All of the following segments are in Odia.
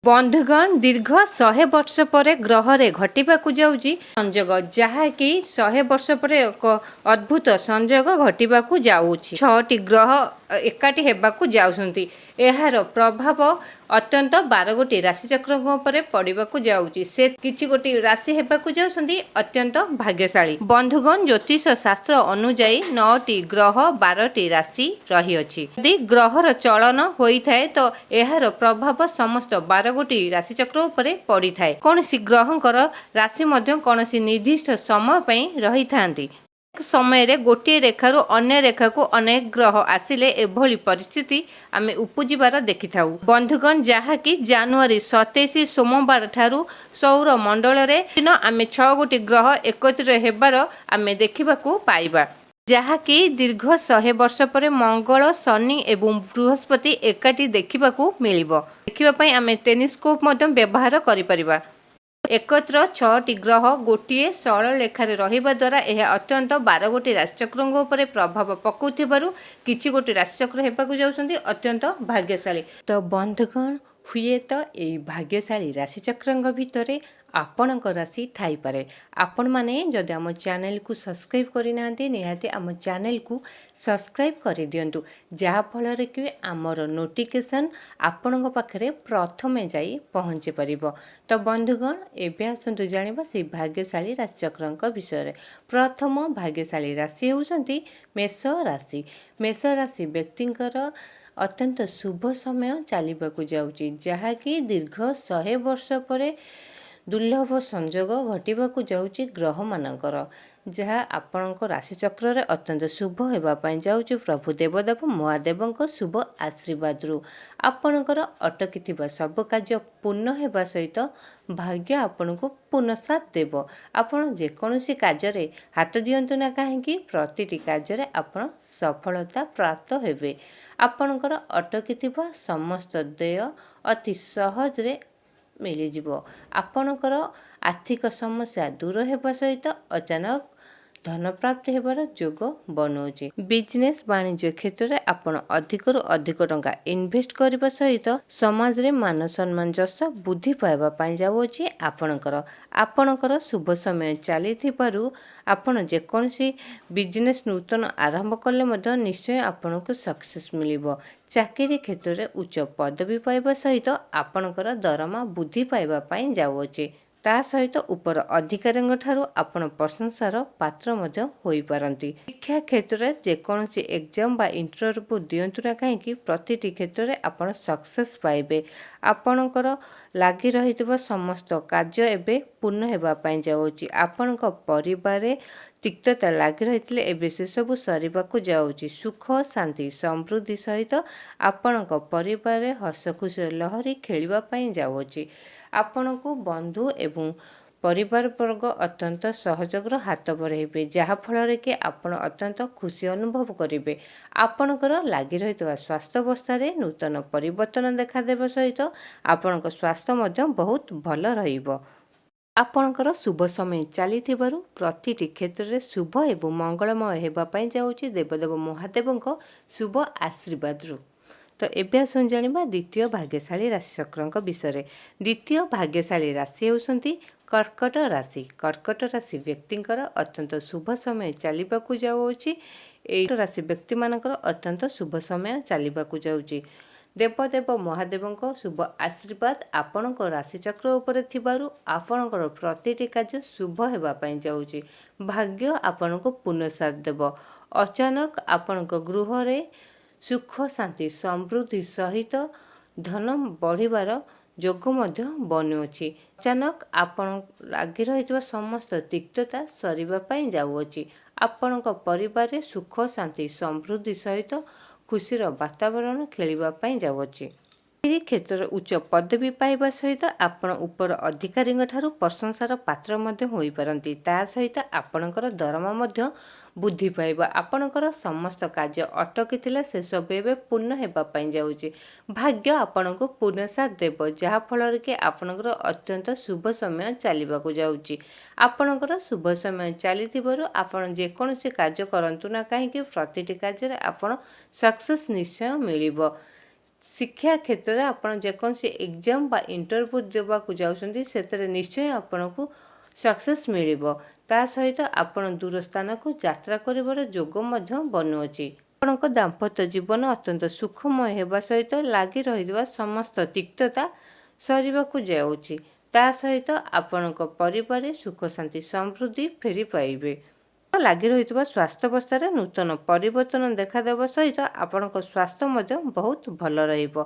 बंधुगण दीर्घ 100 वर्ष पर ग्रह रे घटिबाकु जाउची संजोग जहाँकि 100 वर्ष पर एक अद्भुत संजोग घटिबाकु जाउची। 6टी ग्रह एकाठी हेबाकु जाउसंती। एहार प्रभाव अत्यंत 12 गोटी राशि चक्र पर पड़िबाकु जाउची। से किछि गोटी राशि हेबाकु जाउसंती अत्यंत भाग्यशाली। बंधुगण ज्योतिष शास्त्र अनुଯାयी 9टी ग्रह 12टी राशि रही अछि। यदि ग्रहर चलन होइथाय तो एहार प्रभाव समस्त 12 गोटी राशि चक्र उपरे पड़ी थाए। कौन सी ग्रहंकर राशि मध्य कौन सी निर्दिष्ट समय पई रही थांती। एक समय रे गोटे रेखारु अन्य रेखा को अनेक ग्रह आसिले एभली परिस्थिति आमे उपजिबार देखिथाउ। बंधुगण जहा कि जनवरी 27 सोमवार ठारू सौर मंडल रे दिन आमे 6 गोटी ग्रह एकत्र हेबार आमे देखिबाकू पाइबा। जहाँकि दीर्घ 100 वर्ष पर मंगल शनि एवं बृहस्पति एकाठी देखिबाकू मिलिबो। देखिबा पई आमे टेलिस्कोप मध्य व्यवहार करि परिबा। एकत्र 6टी ग्रह गोटिए सरल रेखारे रहिबा द्वारा यह अत्यंत 12 गोटी राशिचक्रंग उपरे प्रभाव पकाउथिबारु किछि गोटी राशिचक्र हेबाकू जाउसंती अत्यंत भाग्यशाली। तो बंधुगण हुए तो यही भाग्यशाली राशिचक्रंग भितरे आपणक राशि थाई पारे। आपण माने जदि आम चैनल को सब्सक्राइब करि नांती निहाती आम चैनल को सब्सक्राइब करि दियंतु जहा फल कि आमर नोटिफिकेशन आपणक पाखरे प्रथमे जाई पहुँची परिबो। तो बंधुगण एबे आसंतु जानिबा से भाग्यशाली राशिचक्रंक विषय। प्रथम भाग्यशाली राशि होउसंती मेष राशि। मेष राशि व्यक्तिंकर अत्यंत शुभ समय चलिबाकू जाउची जहाँकि दीर्घ 100 वर्ष पर दुर्लभ संजोग घटिबाकू जाउची ग्रह मानकर जहाँ आपणक राशिचक्र रे अत्यंत शुभ हेबा पई जाउची। प्रभु देवदेव महादेवଙ୍କ शुभ आशीर्वाद रु आपणकर अटकिथिबा सब कार्य पूर्ण हेबा सहित भाग्य आपणको पूर्ण साथ देव। आपण जेकोसी कार्य रे हाथ दियंतु ना काहेकि प्रतिटी कार्य रे आपण सफलता प्राप्त हेबे। आपणकर अटकिथिबा समस्त देय अति सहज रे मिलिजिबो। आपणकर आर्थिक समस्या दूर हेबा सहित अचानक धन प्राप्त हेबार जोग बनौछि। बिजनेस वाणिज्य क्षेत्र में आपण अधिकरु अधिक टंका इन्वेस्ट करबा सहित समाज रे मान सम्मान जस बुद्धि पाइबा पई जाउछि। आपणकर शुभ समय चलिथिबारु आपण जेकोसी बिजनेस नूतन आरंभ कले मध्य निश्चय आपनको सक्सेस मिलिबो। चाकरी क्षेत्र में उच्च पदवी पाइबा सहित आपणकर दरमा बुद्धि पाइबा पई जाउछि। ता सहित उपर अधिकारी ठारू आपण प्रशंसार पात्र मध्य होई पारंती। शिक्षा क्षेत्र में जेकोसी एग्जाम बा इंटरव्यू दियंतु ना काहेकि प्रतिटी क्षेत्र में आपण सक्सेस पाइबे। आपणकर लागि रहितबा समस्त कार्य एबे पूर्ण हेबा पई जाउछि। आपणक परिवार रे तिक्तता लागि रहितले एबे से सब सरिबाकू जाउछि। सुख शांति समृद्धि सहित आपणक परिवार रे हस खुशी लहरी खेलिबा पई जाउछि। आपणको बंधु एवं परिवार वर्ग अत्यंत सहयोगर हाथ बढ़ेबे जहा फल कि आपण अत्यंत खुशी अनुभव करेंगे। आपणकर लागि रहितबा स्वास्थ्य अवस्था रे नूतन परिवर्तन देखा देबा सहित आपणक स्वास्थ्य मध्य बहुत भल रहिबो। आपणकर शुभ समय चलिथिबारु प्रतिटी क्षेत्र में शुभ एवं मंगलमय हेबा पई जाउछि देवदेव महादेवଙ୍କ शुभ आशीर्वाद रु। तो एबे आसन जानिबा द्वितीय भाग्यशाली राशिचक्रंक विषय। द्वितीय भाग्यशाली राशि होउसंती कर्कट राशि। कर्कट राशि व्यक्तिंकर अत्यंत शुभ समय चलिबाकू जाउछि। एई राशि व्यक्ति मानकर अत्यंत शुभ समय चलिबाकू जाउछि। देवदेव महादेवଙ୍କ शुभ आशीर्वाद आपणक राशिचक्र उपरे थिबारु आपणकर प्रतिटी कार्य शुभ हेबा पई जाउछि। भाग्य आपणको पूर्ण साथ देव। अचानक आपणक गृह रे सुख शांति समृद्धि सहित धन बढ़िबार जोग मध्य बनुअछि। अचानक आपण लागि रहितबा समस्त तिक्तता सरिबा पई जाउअछि। आपणक परिवार रे सुख शांति समृद्धि सहित खुशीर वातावरण खेलिबा पई जाउअछि। क्षेत्र उच्च पदवी पाइबा सहित आपण उपर अधिकारी ठारू प्रशंसार पात्र मध्य होई पारंती। ता सहित आपणकर दरमा मध्य बुद्धि पाइबा। आपणकर समस्त कार्य अटकी थिला से सब एबे पूर्ण हेबा पई जाउछि। भाग्य आपणको पूर्ण साथ देव जहा फल कि आपणकर अत्यंत शुभ समय चलिबाकू जाउछि। आपणकर शुभ समय चलिथिबारु आपण जेकोसी कार्य करंतु ना काहेकि प्रतिटी कार्य रे आपण सक्सेस निश्चय मिलिबो। ଶିକ୍ଷା କ୍ଷେତ୍ରରେ ଆପଣ ଯେକୌଣସି ଏକ୍ଜାମ୍ ବା ଇଣ୍ଟରଭ୍ୟୁ ଦେବାକୁ ଯାଉଛନ୍ତି ସେଥିରେ ନିଶ୍ଚୟ ଆପଣଙ୍କୁ ସକ୍ସେସ୍ ମିଳିବ। ତା ସହିତ ଆପଣ ଦୂର ସ୍ଥାନକୁ ଯାତ୍ରା କରିବାର ଯୋଗ ମଧ୍ୟ ବନୁଅଛି। ଆପଣଙ୍କ ଦାମ୍ପତ୍ୟ ଜୀବନ ଅତ୍ୟନ୍ତ ସୁଖମୟ ହେବା ସହିତ ଲାଗି ରହିଥିବା ସମସ୍ତ ତିକ୍ତତା ସରିବାକୁ ଯାଉଛି। ତା ସହିତ ଆପଣଙ୍କ ପରିବାରରେ ସୁଖ ଶାନ୍ତି ସମୃଦ୍ଧି ଫେରି ପାଇବେ। ଲାଗି ରହିଥିବା ସ୍ୱାସ୍ଥ୍ୟାବସ୍ଥାରେ ନୂତନ ପରିବର୍ତ୍ତନ ଦେଖାଦେବା ସହିତ ଆପଣଙ୍କ ସ୍ୱାସ୍ଥ୍ୟ ମଧ୍ୟ ବହୁତ ଭଲ ରହିବ।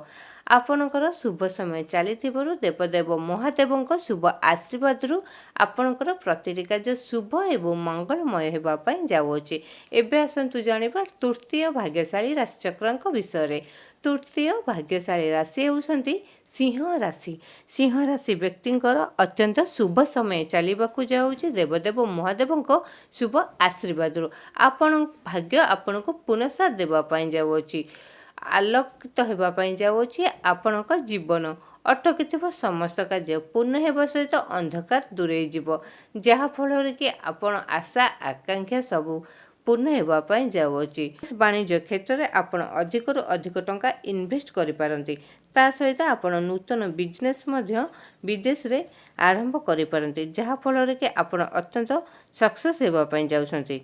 ଆପଣଙ୍କର ଶୁଭ ସମୟ ଚାଲିଥିବାରୁ ଦେବଦେବ ମହାଦେବଙ୍କ ଶୁଭ ଆଶୀର୍ବାଦରୁ ଆପଣଙ୍କର ପ୍ରତିଟି କାର୍ଯ୍ୟ ଶୁଭ ଏବଂ ମଙ୍ଗଳମୟ ହେବା ପାଇଁ ଯାଉଅଛି। ଏବେ ଆସନ୍ତୁ ଜାଣିବା ତୃତୀୟ ଭାଗ୍ୟଶାଳୀ ରାଶିଚକ୍ରଙ୍କ ବିଷୟରେ। ତୃତୀୟ ଭାଗ୍ୟଶାଳୀ ରାଶି ହେଉଛନ୍ତି ସିଂହ ରାଶି। ସିଂହ ରାଶି ବ୍ୟକ୍ତିଙ୍କର ଅତ୍ୟନ୍ତ ଶୁଭ ସମୟ ଚାଲିବାକୁ ଯାଉଛି ଦେବଦେବ ମହାଦେବଙ୍କ ଶୁଭ ଆଶୀର୍ବାଦରୁ। ଭାଗ୍ୟ ଆପଣଙ୍କୁ ପୁନଃସାଥ ଦେବା ପାଇଁ ଯାଉଅଛି। ଆଲୋକିତ ହେବା ପାଇଁ ଯାଉଅଛି ଆପଣଙ୍କ ଜୀବନ। ଅଟକିଥିବା ସମସ୍ତ କାର୍ଯ୍ୟ ପୂର୍ଣ୍ଣ ହେବା ସହିତ ଅନ୍ଧକାର ଦୂରେଇଯିବ, ଯାହାଫଳରେ କି ଆପଣ ଆଶା ଆକାଂକ୍ଷା ସବୁ ପୂର୍ଣ୍ଣ ହେବା ପାଇଁ ଯାଉଅଛି। ବାଣିଜ୍ୟ କ୍ଷେତ୍ରରେ ଆପଣ ଅଧିକରୁ ଅଧିକ ଟଙ୍କା ଇନଭେଷ୍ଟ କରିପାରନ୍ତି। ତା ସହିତ ଆପଣ ନୂତନ ବିଜନେସ୍ ମଧ୍ୟ ବିଦେଶରେ ଆରମ୍ଭ କରିପାରନ୍ତି, ଯାହାଫଳରେ କି ଆପଣ ଅତ୍ୟନ୍ତ ସକ୍ସେସ୍ ହେବା ପାଇଁ ଯାଉଛନ୍ତି।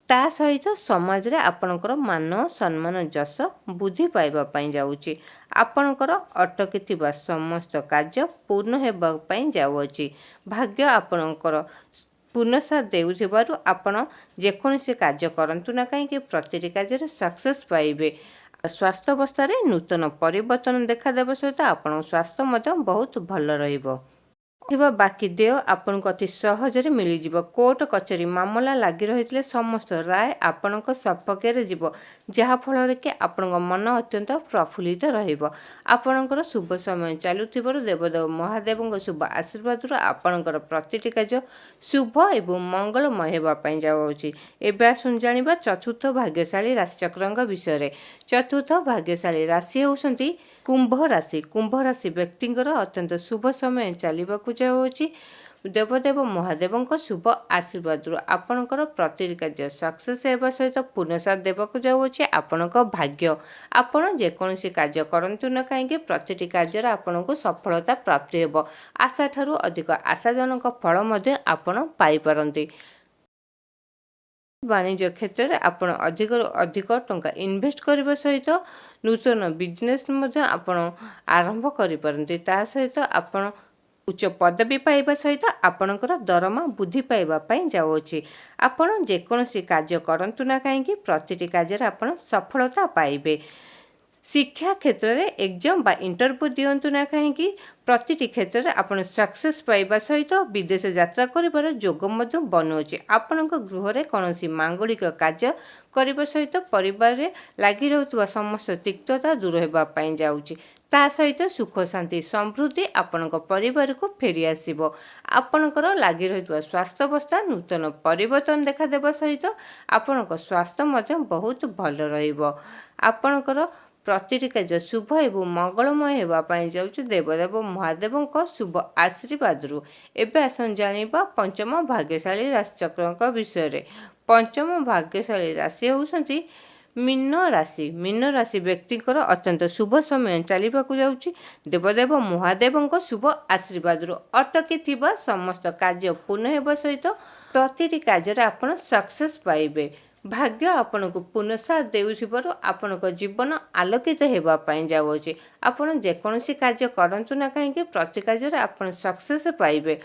ତା ସହିତ ସମାଜରେ ଆପଣଙ୍କର ମାନ ସମ୍ମାନ ଯଶ ବୃଦ୍ଧି ପାଇବା ପାଇଁ ଯାଉଛି। ଆପଣଙ୍କର ଅଟକିଥିବା ସମସ୍ତ କାର୍ଯ୍ୟ ପୂର୍ଣ୍ଣ ହେବା ପାଇଁ ଯାଉଅଛି। ଭାଗ୍ୟ ଆପଣଙ୍କର ପୁନଃସାଥ ଦେଉଥିବାରୁ ଆପଣ ଯେକୌଣସି କାର୍ଯ୍ୟ କରନ୍ତୁ ନା କାହିଁକି ପ୍ରତିଟି କାର୍ଯ୍ୟରେ ସକ୍ସେସ୍ ପାଇବେ। ସ୍ୱାସ୍ଥ୍ୟାବସ୍ଥାରେ ନୂତନ ପରିବର୍ତ୍ତନ ଦେଖାଦେବା ସହିତ ଆପଣଙ୍କ ସ୍ୱାସ୍ଥ୍ୟ ମଧ୍ୟ ବହୁତ ଭଲ ରହିବ। ଥିବା ବାକି ଦେୟ ଆପଣଙ୍କୁ ଅତି ସହଜରେ ମିଳିଯିବ। କୋର୍ଟ କଚେରୀ ମାମଲା ଲାଗି ରହିଥିଲେ ସମସ୍ତ ରାୟ ଆପଣଙ୍କ ସପକ୍ଷରେ ଯିବ, ଯାହାଫଳରେ କି ଆପଣଙ୍କ ମନ ଅତ୍ୟନ୍ତ ପ୍ରଫୁଲ୍ଲିତ ରହିବ। ଆପଣଙ୍କର ଶୁଭ ସମୟ ଚାଲୁଥିବାରୁ ଦେବଦେବ ମହାଦେବଙ୍କ ଶୁଭ ଆଶୀର୍ବାଦରୁ ଆପଣଙ୍କର ପ୍ରତିଟି କାର୍ଯ୍ୟ ଶୁଭ ଏବଂ ମଙ୍ଗଳମୟ ହେବା ପାଇଁ ଯାଉଅଛି। ଏବେ ଆସନ୍ତୁ ଜାଣିବା ଚତୁର୍ଥ ଭାଗ୍ୟଶାଳୀ ରାଶିଚକ୍ରଙ୍କ ବିଷୟରେ। ଚତୁର୍ଥ ଭାଗ୍ୟଶାଳୀ ରାଶି ହେଉଛନ୍ତି କୁମ୍ଭ ରାଶି। କୁମ୍ଭ ରାଶି ବ୍ୟକ୍ତିଙ୍କର ଅତ୍ୟନ୍ତ ଶୁଭ ସମୟ ଚାଲିବାକୁ ଯାଉଅଛି। ଦେବଦେବ ମହାଦେବଙ୍କ ଶୁଭ ଆଶୀର୍ବାଦରୁ ଆପଣଙ୍କର ପ୍ରତିଟି କାର୍ଯ୍ୟ ସକ୍ସେସ୍ ହେବା ସହିତ ପୁନଃସାଥ ଦେବାକୁ ଯାଉଅଛି ଆପଣଙ୍କ ଭାଗ୍ୟ। ଆପଣ ଯେକୌଣସି କାର୍ଯ୍ୟ କରନ୍ତୁ ନା କାହିଁକି ପ୍ରତିଟି କାର୍ଯ୍ୟରେ ଆପଣଙ୍କୁ ସଫଳତା ପ୍ରାପ୍ତି ହେବ। ଆଶାଠାରୁ ଅଧିକ ଆଶାଜନକ ଫଳ ମଧ୍ୟ ଆପଣ ପାଇପାରନ୍ତି। ବାଣିଜ୍ୟ କ୍ଷେତ୍ରରେ ଆପଣ ଅଧିକରୁ ଅଧିକ ଟଙ୍କା ଇନଭେଷ୍ଟ କରିବା ସହିତ ନୂତନ ବିଜନେସ୍ ମଧ୍ୟ ଆପଣ ଆରମ୍ଭ କରିପାରନ୍ତି। ତା ସହିତ ଆପଣ ଉଚ୍ଚ ପଦବୀ ପାଇବା ସହିତ ଆପଣଙ୍କର ଦରମା ବୃଦ୍ଧି ପାଇବା ପାଇଁ ଯାଉଅଛି। ଆପଣ ଯେକୌଣସି କାର୍ଯ୍ୟ କରନ୍ତୁ ନା କାହିଁକି ପ୍ରତିଟି କାର୍ଯ୍ୟରେ ଆପଣ ସଫଳତା ପାଇବେ। ଶିକ୍ଷା କ୍ଷେତ୍ରରେ ଏକ୍ଜାମ୍ ବା ଇଣ୍ଟରଭ୍ୟୁ ଦିଅନ୍ତୁ ନା କାହିଁକି ପ୍ରତିଟି କ୍ଷେତ୍ରରେ ଆପଣ ସକ୍ସେସ୍ ପାଇବା ସହିତ ବିଦେଶ ଯାତ୍ରା କରିବାର ଯୋଗ ମଧ୍ୟ ବନୁଅଛି। ଆପଣଙ୍କ ଗୃହରେ କୌଣସି ମାଙ୍ଗଳିକ କାର୍ଯ୍ୟ କରିବା ସହିତ ପରିବାରରେ ଲାଗି ରହୁଥିବା ସମସ୍ତ ତିକ୍ତତା ଦୂର ହେବା ପାଇଁ ଯାଉଛି। ତା ସହିତ ସୁଖ ଶାନ୍ତି ସମୃଦ୍ଧି ଆପଣଙ୍କ ପରିବାରକୁ ଫେରିଆସିବ। ଆପଣଙ୍କର ଲାଗି ରହିଥିବା ସ୍ୱାସ୍ଥ୍ୟାବସ୍ଥା ନୂତନ ପରିବର୍ତ୍ତନ ଦେଖାଦେବା ସହିତ ଆପଣଙ୍କ ସ୍ୱାସ୍ଥ୍ୟ ମଧ୍ୟ ବହୁତ ଭଲ ରହିବ। ଆପଣଙ୍କର ପ୍ରତିଟି କାର୍ଯ୍ୟ ଶୁଭ ଏବଂ ମଙ୍ଗଳମୟ ହେବା ପାଇଁ ଯାଉଛି ଦେବଦେବ ମହାଦେବଙ୍କ ଶୁଭ ଆଶୀର୍ବାଦରୁ। ଏବେ ଆସନ୍ତୁ ଜାଣିବା ପଞ୍ଚମ ଭାଗ୍ୟଶାଳୀ ରାଶିଚକ୍ରଙ୍କ ବିଷୟରେ। ପଞ୍ଚମ ଭାଗ୍ୟଶାଳୀ ରାଶି ହେଉଛନ୍ତି ମୀନ ରାଶି। ମୀନ ରାଶି ବ୍ୟକ୍ତିଙ୍କର ଅତ୍ୟନ୍ତ ଶୁଭ ସମୟ ଚାଲିବାକୁ ଯାଉଛି। ଦେବଦେବ ମହାଦେବଙ୍କ ଶୁଭ ଆଶୀର୍ବାଦରୁ ଅଟକିଥିବା ସମସ୍ତ କାର୍ଯ୍ୟ ପୂର୍ଣ୍ଣ ହେବା ସହିତ ପ୍ରତିଟି କାର୍ଯ୍ୟରେ ଆପଣ ସକ୍ସେସ୍ ପାଇବେ। ଭାଗ୍ୟ ଆପଣଙ୍କୁ ପୁନଃସାଥ ଦେଉଥିବାରୁ ଆପଣଙ୍କ ଜୀବନ ଆଲୋକିତ ହେବା ପାଇଁ ଯାଉଅଛି। ଆପଣ ଯେକୌଣସି କାର୍ଯ୍ୟ କରନ୍ତୁ ନା କାହିଁକି ପ୍ରତି କାର୍ଯ୍ୟରେ ଆପଣ ସକ୍ସେସ୍ ପାଇବେ।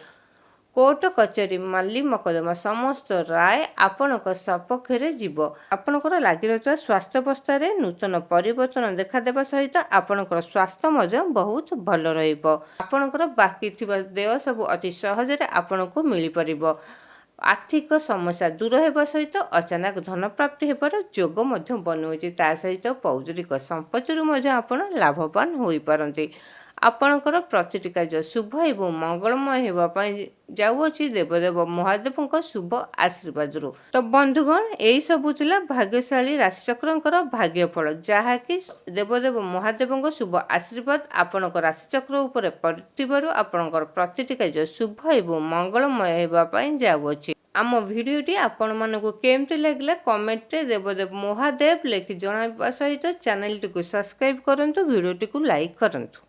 କୋର୍ଟ କଚେରୀ ମାଲି ମକଦ୍ଦମା ସମସ୍ତ ରାୟ ଆପଣଙ୍କ ସପକ୍ଷରେ ଯିବ। ଆପଣଙ୍କର ଲାଗି ରହିଥିବା ସ୍ୱାସ୍ଥ୍ୟାବସ୍ଥାରେ ନୂତନ ପରିବର୍ତ୍ତନ ଦେଖାଦେବା ସହିତ ଆପଣଙ୍କର ସ୍ୱାସ୍ଥ୍ୟ ମଧ୍ୟ ବହୁତ ଭଲ ରହିବ। ଆପଣଙ୍କର ବାକି ଥିବା ଦେୟ ସବୁ ଅତି ସହଜରେ ଆପଣଙ୍କୁ ମିଳିପାରିବ। ଆର୍ଥିକ ସମସ୍ୟା ଦୂର ହେବା ସହିତ ଅଚାନକ ଧନ ପ୍ରାପ୍ତି ହେବାର ଯୋଗ ମଧ୍ୟ ବନୁଅଛି। ତା ସହିତ ପୌଜରିକ ସମ୍ପତ୍ତିରୁ ମଧ୍ୟ ଆପଣ ଲାଭବାନ ହୋଇପାରନ୍ତି। ଆପଣଙ୍କର ପ୍ରତିଟି କାର୍ଯ୍ୟ ଶୁଭ ଏବଂ ମଙ୍ଗଳମୟ ହେବା ପାଇଁ ଯାଉଅଛି ଦେବଦେବ ମହାଦେବଙ୍କ ଶୁଭ ଆଶୀର୍ବାଦରୁ। ତ ବନ୍ଧୁଗଣ, ଏହିସବୁ ଥିଲା ଭାଗ୍ୟଶାଳୀ ରାଶିଚକ୍ରଙ୍କର ଭାଗ୍ୟଫଳ, ଯାହାକି ଦେବଦେବ ମହାଦେବଙ୍କ ଶୁଭ ଆଶୀର୍ବାଦ ଆପଣଙ୍କ ରାଶିଚକ୍ର ଉପରେ ପଡ଼ିଥିବାରୁ ଆପଣଙ୍କର ପ୍ରତିଟି କାର୍ଯ୍ୟ ଶୁଭ ଏବଂ ମଙ୍ଗଳମୟ ହେବା ପାଇଁ ଯାଉଅଛି। ଆମ ଭିଡ଼ିଓଟି ଆପଣମାନଙ୍କୁ କେମିତି ଲାଗିଲା କମେଣ୍ଟରେ ଦେବଦେବ ମହାଦେବ ଲେଖି ଜଣାଇବା ସହିତ ଚ୍ୟାନେଲଟିକୁ ସବସ୍କ୍ରାଇବ୍ କରନ୍ତୁ, ଭିଡ଼ିଓଟିକୁ ଲାଇକ୍ କରନ୍ତୁ।